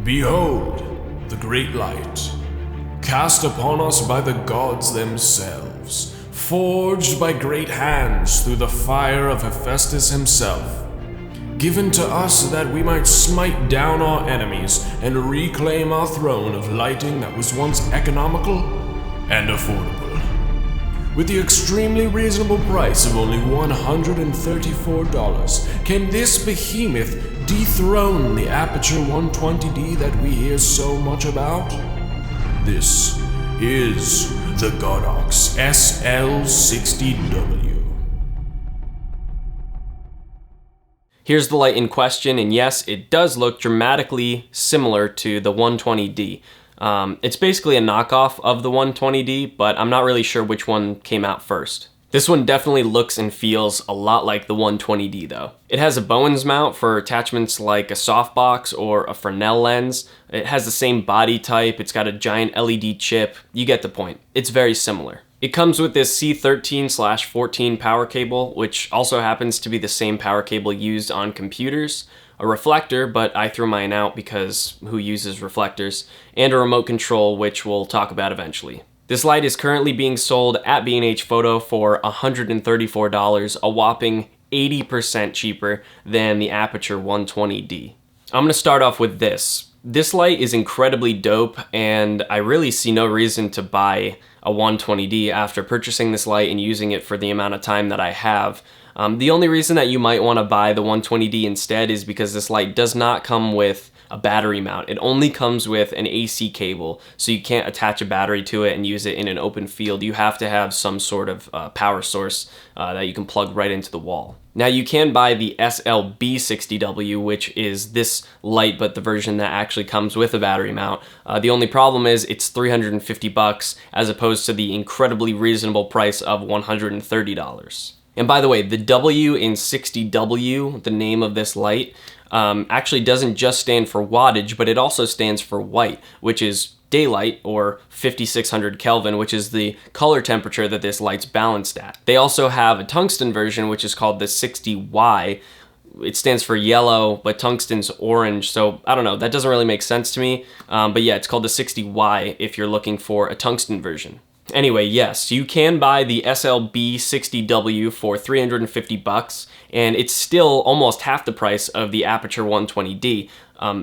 Behold, the great light, cast upon us by the gods themselves, forged by great hands through the fire of Hephaestus himself, given to us that we might smite down our enemies and reclaim our throne of lighting that was once economical and affordable. With the extremely reasonable price of only $134, can this behemoth dethrone the Aputure 120d that we hear so much about? This is the Godox SL-60W. Here's the light in question, and yes, it does look dramatically similar to the 120d. It's basically a knockoff of the 120d, but I'm not really sure which one came out first. This one definitely looks and feels a lot like the 120d though. It has a Bowens mount for attachments like a softbox or a Fresnel lens. It has the same body type, it's got a giant LED chip, you get the point. It's very similar. It comes with this C13/14 power cable, which also happens to be the same power cable used on computers, a reflector, but I threw mine out because who uses reflectors, and a remote control, which we'll talk about eventually. This light is currently being sold at B&H Photo for $134, a whopping 80% cheaper than the Aputure 120d. I'm going to start off with this. This light is incredibly dope, and I really see no reason to buy a 120d after purchasing this light and using it for the amount of time that I have. The only reason that you might want to buy the 120d instead is because this light does not come with a battery mount. It only comes with an AC cable, so you can't attach a battery to it and use it in an open field. You have to have some sort of power source that you can plug right into the wall. Now you can buy the SL-60W, which is this light, but the version that actually comes with a battery mount. The only problem is it's $350 as opposed to the incredibly reasonable price of $130. And by the way, the W in 60W, the name of this light, actually doesn't just stand for wattage, but it also stands for white, which is daylight, or 5600 Kelvin, which is the color temperature that this light's balanced at. They also have a tungsten version, which is called the 60Y. It stands for yellow, but tungsten's orange, so I don't know, that doesn't really make sense to me. But yeah, it's called the 60Y if you're looking for a tungsten version. Anyway, yes, you can buy the SL-60W for $350, and it's still almost half the price of the Aputure 120d.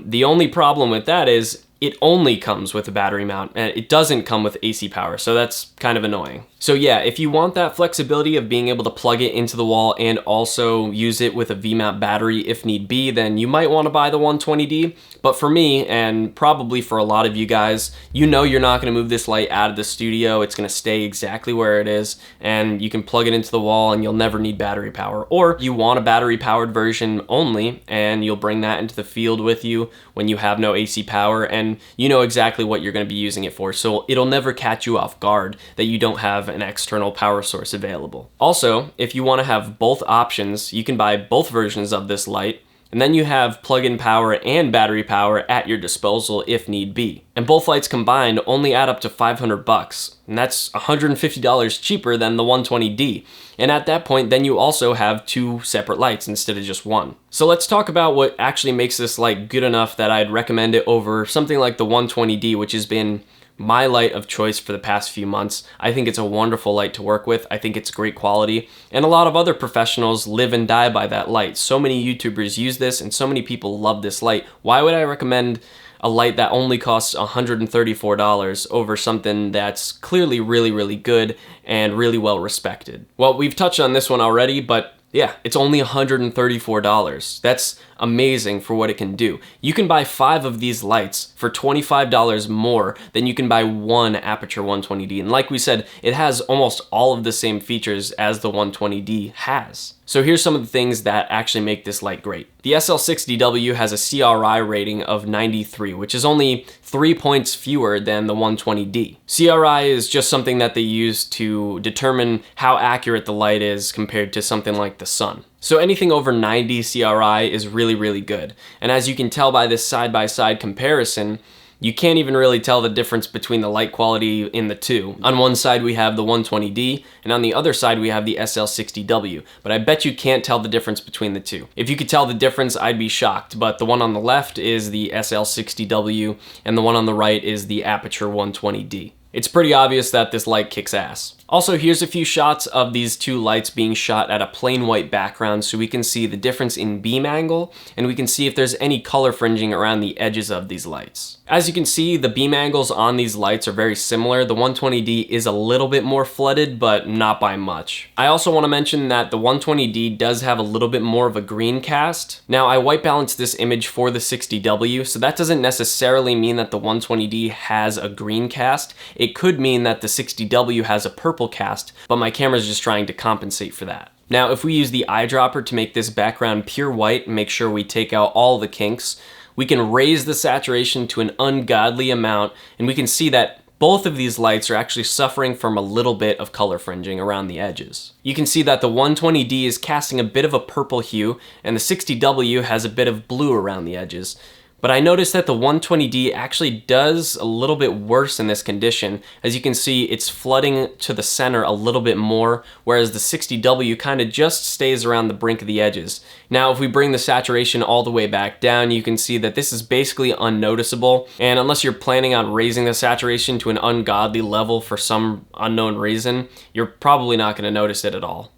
The only problem with that is it only comes with a battery mount, and it doesn't come with AC power, so that's kind of annoying. So yeah, if you want that flexibility of being able to plug it into the wall and also use it with a V-mount battery if need be, then you might want to buy the 120d. But for me, and probably for a lot of you guys, you know you're not going to move this light out of the studio. It's going to stay exactly where it is, and you can plug it into the wall and you'll never need battery power. Or you want a battery-powered version only, and you'll bring that into the field with you when you have no AC power, and you know exactly what you're going to be using it for, so it'll never catch you off guard that you don't have an external power source available. Also, if you want to have both options, you can buy both versions of this light, and then you have plug-in power and battery power at your disposal if need be. And both lights combined only add up to $500, and that's $150 cheaper than the 120d. And at that point, then you also have two separate lights instead of just one. So let's talk about what actually makes this light good enough that I'd recommend it over something like the 120d, which has been my light of choice for the past few months. I think it's a wonderful light to work with. I think it's great quality, and a lot of other professionals live and die by that light. So many YouTubers use this, and so many people love this light. Why would I recommend a light that only costs $134 over something that's clearly really, really good and really well respected? Well, we've touched on this one already, but yeah, it's only $134. That's amazing for what it can do. You can buy 5 of these lights for $25 more than you can buy one Aputure 120d. And like we said, it has almost all of the same features as the 120d has. So here's some of the things that actually make this light great. The SL-60W has a CRI rating of 93, which is only 3 points fewer than the 120d. CRI is just something that they use to determine how accurate the light is compared to something like the sun. So anything over 90 CRI is really, really good. And as you can tell by this side-by-side comparison, you can't even really tell the difference between the light quality in the two. On one side we have the 120D, and on the other side we have the SL-60W, but I bet you can't tell the difference between the two. If you could tell the difference, I'd be shocked, but the one on the left is the SL-60W, and the one on the right is the Aputure 120d. It's pretty obvious that this light kicks ass. Also, here's a few shots of these two lights being shot at a plain white background so we can see the difference in beam angle, and we can see if there's any color fringing around the edges of these lights. As you can see, the beam angles on these lights are very similar. The 120D is a little bit more flooded, but not by much. I also want to mention that the 120D does have a little bit more of a green cast. Now, I white balanced this image for the 60W, so that doesn't necessarily mean that the 120D has a green cast. It could mean that the 60W has a purple cast, but my camera's just trying to compensate for that. Now, if we use the eyedropper to make this background pure white and make sure we take out all the kinks, we can raise the saturation to an ungodly amount, and we can see that both of these lights are actually suffering from a little bit of color fringing around the edges. You can see that the 120D is casting a bit of a purple hue, and the 60W has a bit of blue around the edges. But I noticed that the 120D actually does a little bit worse in this condition. As you can see, it's flooding to the center a little bit more, whereas the 60W kind of just stays around the brink of the edges. Now, if we bring the saturation all the way back down, you can see that this is basically unnoticeable. And unless you're planning on raising the saturation to an ungodly level for some unknown reason, you're probably not going to notice it at all.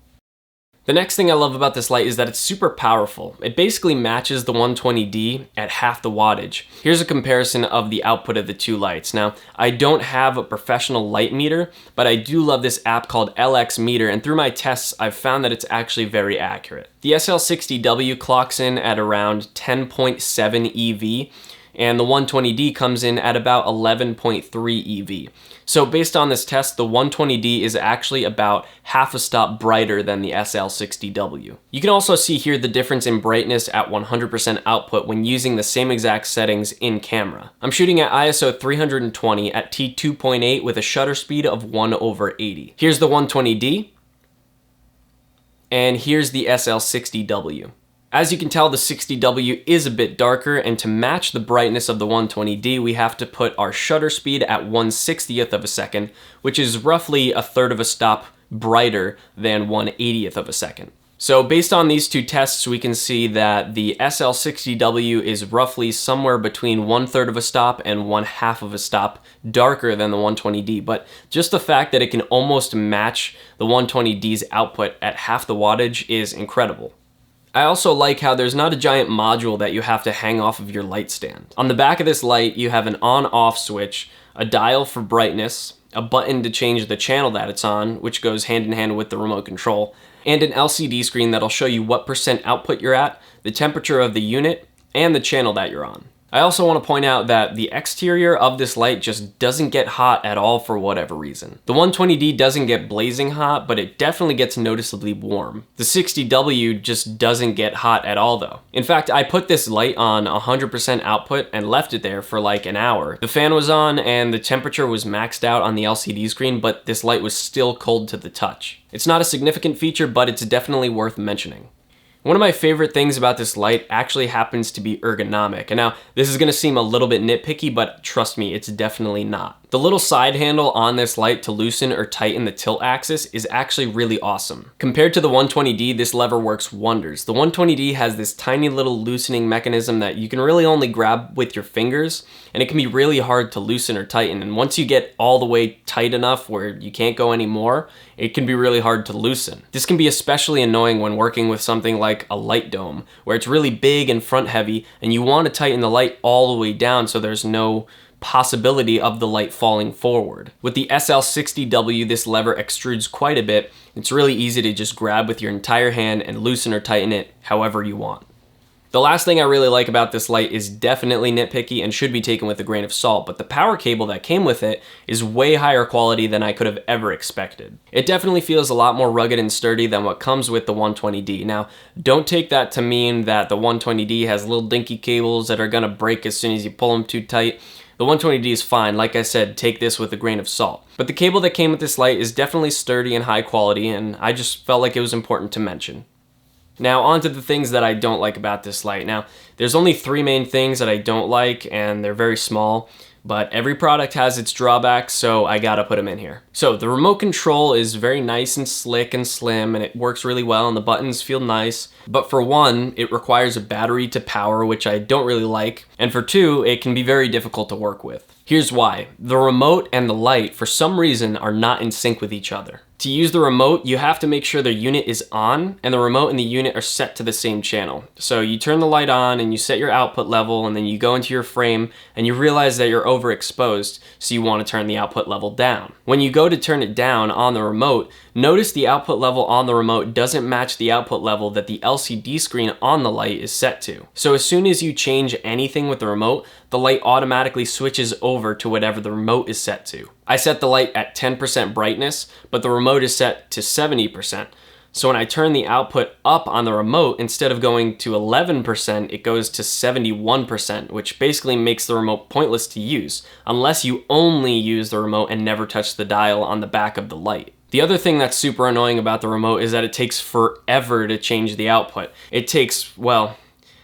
The next thing I love about this light is that it's super powerful. It basically matches the 120D at half the wattage. Here's a comparison of the output of the two lights. Now, I don't have a professional light meter, but I do love this app called LX Meter, and through my tests, I've found that it's actually very accurate. The SL-60W clocks in at around 10.7 EV, and the 120D comes in at about 11.3 EV. So based on this test, the 120D is actually about half a stop brighter than the SL-60W. You can also see here the difference in brightness at 100% output when using the same exact settings in camera. I'm shooting at ISO 320 at t2.8 with a shutter speed of 1/80. Here's the 120D, and here's the SL-60W. As you can tell, the 60W is a bit darker, and to match the brightness of the 120D, we have to put our shutter speed at 1/60th of a second, which is roughly a third of a stop brighter than 1/80th of a second. So based on these two tests, we can see that the SL-60W is roughly somewhere between 1/3 of a stop and 1/2 of a stop darker than the 120D, but just the fact that it can almost match the 120D's output at half the wattage is incredible. I also like how there's not a giant module that you have to hang off of your light stand. On the back of this light, you have an on-off switch, a dial for brightness, a button to change the channel that it's on, which goes hand in hand with the remote control, and an LCD screen that'll show you what % output you're at, the temperature of the unit, and the channel that you're on. I also want to point out that the exterior of this light just doesn't get hot at all for whatever reason. The 120D doesn't get blazing hot, but it definitely gets noticeably warm. The 60W just doesn't get hot at all though. In fact, I put this light on 100% output and left it there for like an hour. The fan was on and the temperature was maxed out on the LCD screen, but this light was still cold to the touch. It's not a significant feature, but it's definitely worth mentioning. One of my favorite things about this light actually happens to be ergonomic. And now, this is gonna seem a little bit nitpicky, but trust me, it's definitely not. The little side handle on this light to loosen or tighten the tilt axis is actually really awesome. Compared to the 120D, this lever works wonders. The 120D has this tiny little loosening mechanism that you can really only grab with your fingers, and it can be really hard to loosen or tighten. And once you get all the way tight enough where you can't go anymore, it can be really hard to loosen. This can be especially annoying when working with something like a light dome, where it's really big and front heavy, and you want to tighten the light all the way down so there's no possibility of the light falling forward. With the SL-60W, this lever extrudes quite a bit. It's really easy to just grab with your entire hand and loosen or tighten it however you want. The last thing I really like about this light is definitely nitpicky and should be taken with a grain of salt, but the power cable that came with it is way higher quality than I could have ever expected. It definitely feels a lot more rugged and sturdy than what comes with the 120D. Now, don't take that to mean that the 120D has little dinky cables that are gonna break as soon as you pull them too tight. The 120D is fine. Like I said, take this with a grain of salt. But the cable that came with this light is definitely sturdy and high quality, and I just felt like it was important to mention. Now on to the things that I don't like about this light. Now there's only 3 main things that I don't like, and they're very small, but every product has its drawbacks, so I gotta put them in here. So the remote control is very nice and slick and slim, and it works really well, and the buttons feel nice. But for one, it requires a battery to power, which I don't really like. And for two, it can be very difficult to work with. Here's why. The remote and the light, for some reason, are not in sync with each other. To use the remote, you have to make sure the unit is on, and the remote and the unit are set to the same channel. So you turn the light on and you set your output level, and then you go into your frame and you realize that you're overexposed, so you want to turn the output level down. When you go to turn it down on the remote, notice the output level on the remote doesn't match the output level that the LCD screen on the light is set to. So as soon as you change anything with the remote, the light automatically switches over to whatever the remote is set to. I set the light at 10% brightness, but the remote is set to 70%. So when I turn the output up on the remote, instead of going to 11%, it goes to 71%, which basically makes the remote pointless to use, unless you only use the remote and never touch the dial on the back of the light. The other thing that's super annoying about the remote is that it takes forever to change the output. It takes, well,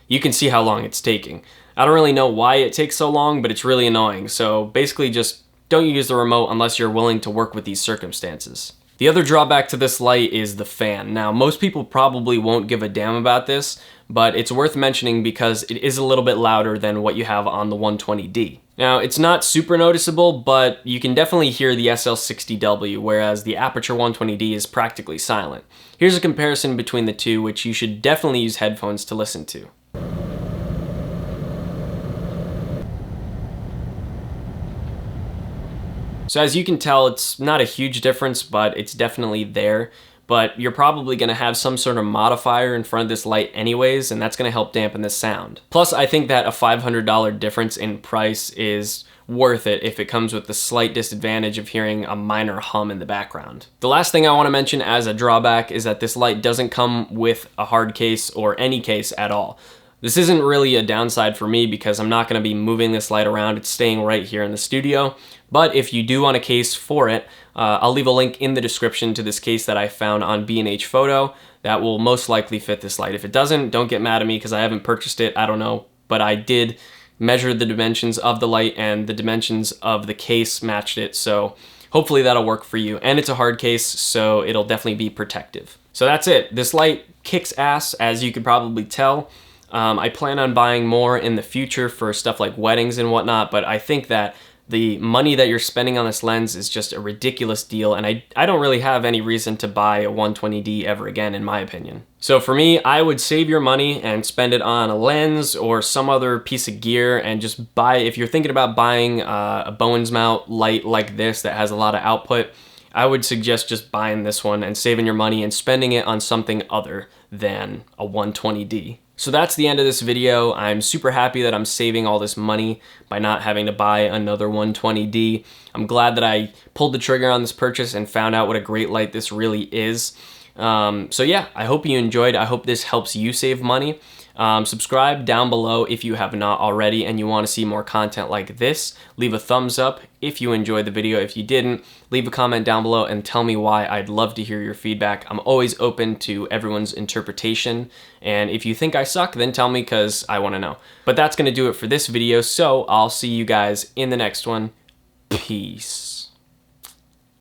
you can see how long it's taking. I don't really know why it takes so long, but it's really annoying. So basically just don't use the remote unless you're willing to work with these circumstances. The other drawback to this light is the fan. Now, most people probably won't give a damn about this, but it's worth mentioning because it is a little bit louder than what you have on the 120D. Now, it's not super noticeable, but you can definitely hear the SL-60W, whereas the Aputure 120D is practically silent. Here's a comparison between the two, which you should definitely use headphones to listen to. So as you can tell, it's not a huge difference, but it's definitely there. But you're probably gonna have some sort of modifier in front of this light anyways, and that's gonna help dampen the sound. Plus, I think that a $500 difference in price is worth it if it comes with the slight disadvantage of hearing a minor hum in the background. The last thing I wanna mention as a drawback is that this light doesn't come with a hard case or any case at all. This isn't really a downside for me because I'm not gonna be moving this light around. It's staying right here in the studio. But if you do want a case for it, I'll leave a link in the description to this case that I found on B&H Photo that will most likely fit this light. If it doesn't, don't get mad at me because I haven't purchased it, I don't know. But I did measure the dimensions of the light and the dimensions of the case matched it, so hopefully that'll work for you. And it's a hard case, so it'll definitely be protective. So that's it. This light kicks ass, as you could probably tell. I plan on buying more in the future for stuff like weddings and whatnot, but I think that the money that you're spending on this lens is just a ridiculous deal, and I don't really have any reason to buy a 120D ever again, in my opinion. So for me, I would save your money and spend it on a lens or some other piece of gear and just buy, if you're thinking about buying a Bowens mount light like this that has a lot of output, I would suggest just buying this one and saving your money and spending it on something other than a 120D. So that's the end of this video. I'm super happy that I'm saving all this money by not having to buy another 120D. I'm glad that I pulled the trigger on this purchase and found out what a great light this really is. So yeah, I hope you enjoyed. I hope this helps you save money. Subscribe down below if you have not already and you want to see more content like this. Leave a thumbs up if you enjoyed the video. If you didn't, leave a comment down below and tell me why. I'd love to hear your feedback. I'm always open to everyone's interpretation. And if you think I suck, then tell me because I want to know. But that's going to do it for this video. So I'll see you guys in the next one. Peace.